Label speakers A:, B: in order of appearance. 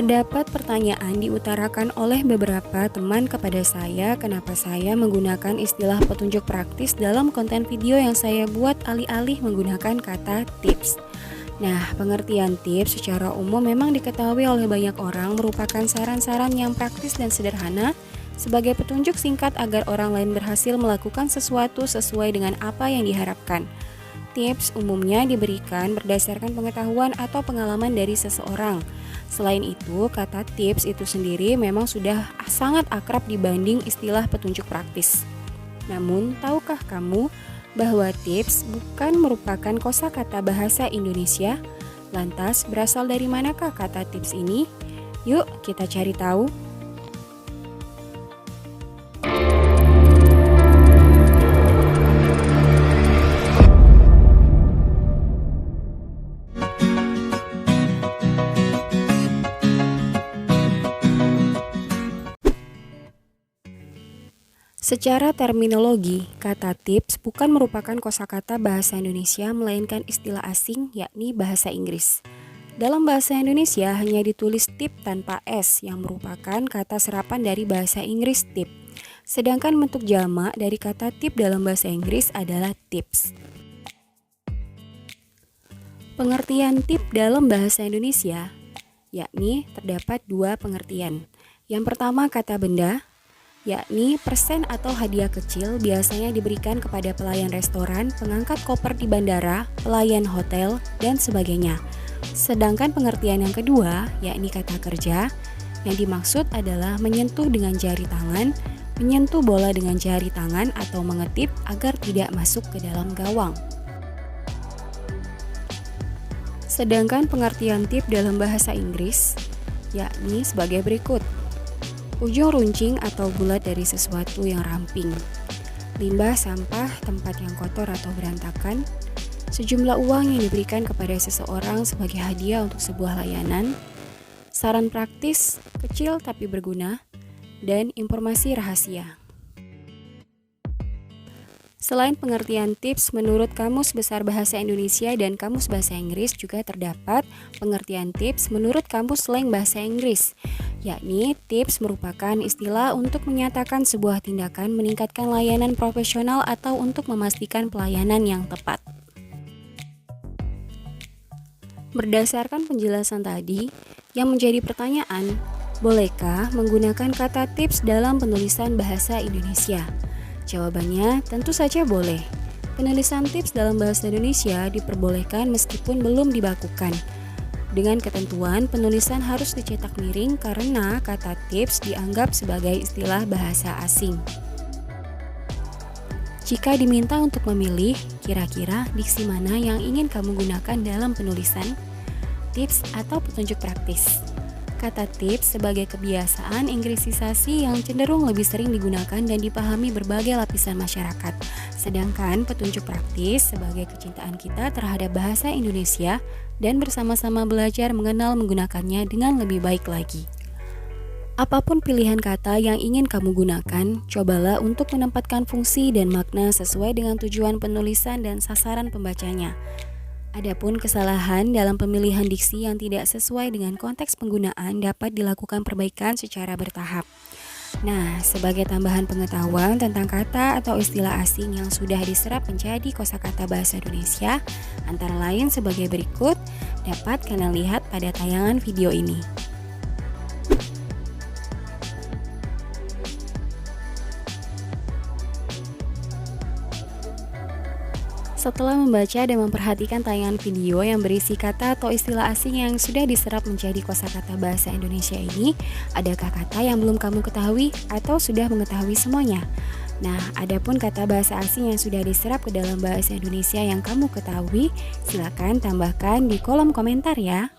A: Terdapat pertanyaan diutarakan oleh beberapa teman kepada saya kenapa saya menggunakan istilah petunjuk praktis dalam konten video yang saya buat alih-alih menggunakan kata tips. Nah, pengertian tips secara umum memang diketahui oleh banyak orang merupakan saran-saran yang praktis dan sederhana sebagai petunjuk singkat agar orang lain berhasil melakukan sesuatu sesuai dengan apa yang diharapkan. Tips umumnya diberikan berdasarkan pengetahuan atau pengalaman dari seseorang. Selain itu, kata tips itu sendiri memang sudah sangat akrab dibanding istilah petunjuk praktis. Namun, tahukah kamu bahwa tips bukan merupakan kosakata bahasa Indonesia? Lantas, berasal dari manakah kata tips ini? Yuk, kita cari tahu. Secara terminologi, kata tips bukan merupakan kosakata bahasa Indonesia melainkan istilah asing yakni bahasa Inggris. Dalam bahasa Indonesia hanya ditulis tip tanpa S yang merupakan kata serapan dari bahasa Inggris tip. Sedangkan bentuk jamak dari kata tip dalam bahasa Inggris adalah tips. Pengertian tip dalam bahasa Indonesia yakni terdapat dua pengertian. Yang pertama kata benda, yakni persen atau hadiah kecil biasanya diberikan kepada pelayan restoran, pengangkat koper di bandara, pelayan hotel, dan sebagainya. Sedangkan pengertian yang kedua, yakni kata kerja, yang dimaksud adalah menyentuh dengan jari tangan, menyentuh bola dengan jari tangan atau mengetip agar tidak masuk ke dalam gawang. Sedangkan pengertian tip dalam bahasa Inggris, yakni sebagai berikut. Ujung runcing atau bulat dari sesuatu yang ramping, limbah sampah, tempat yang kotor atau berantakan, sejumlah uang yang diberikan kepada seseorang sebagai hadiah untuk sebuah layanan, saran praktis, kecil tapi berguna, dan informasi rahasia. Selain pengertian tips, menurut Kamus Besar Bahasa Indonesia dan Kamus Bahasa Inggris juga terdapat pengertian tips menurut Kamus Slang Bahasa Inggris, yakni tips merupakan istilah untuk menyatakan sebuah tindakan meningkatkan layanan profesional atau untuk memastikan pelayanan yang tepat. Berdasarkan penjelasan tadi, yang menjadi pertanyaan, bolehkah menggunakan kata tips dalam penulisan bahasa Indonesia? Jawabannya tentu saja boleh. Penulisan tips dalam bahasa Indonesia diperbolehkan meskipun belum dibakukan. Dengan ketentuan penulisan harus dicetak miring karena kata tips dianggap sebagai istilah bahasa asing. Jika diminta untuk memilih, kira-kira diksi mana yang ingin kamu gunakan dalam penulisan? Tips atau petunjuk praktis? Kata tips sebagai kebiasaan Inggrisisasi yang cenderung lebih sering digunakan dan dipahami berbagai lapisan masyarakat. Sedangkan petunjuk praktis sebagai kecintaan kita terhadap bahasa Indonesia dan bersama-sama belajar mengenal menggunakannya dengan lebih baik lagi. Apapun pilihan kata yang ingin kamu gunakan, cobalah untuk menempatkan fungsi dan makna sesuai dengan tujuan penulisan dan sasaran pembacanya. Adapun kesalahan dalam pemilihan diksi yang tidak sesuai dengan konteks penggunaan dapat dilakukan perbaikan secara bertahap. Nah, sebagai tambahan pengetahuan tentang kata atau istilah asing yang sudah diserap menjadi kosakata bahasa Indonesia, antara lain sebagai berikut, dapat kalian lihat pada tayangan video ini. Setelah membaca dan memperhatikan tayangan video yang berisi kata atau istilah asing yang sudah diserap menjadi kosakata bahasa Indonesia ini, adakah kata yang belum kamu ketahui atau sudah mengetahui semuanya? Nah, adapun kata bahasa asing yang sudah diserap ke dalam bahasa Indonesia yang kamu ketahui, silakan tambahkan di kolom komentar ya.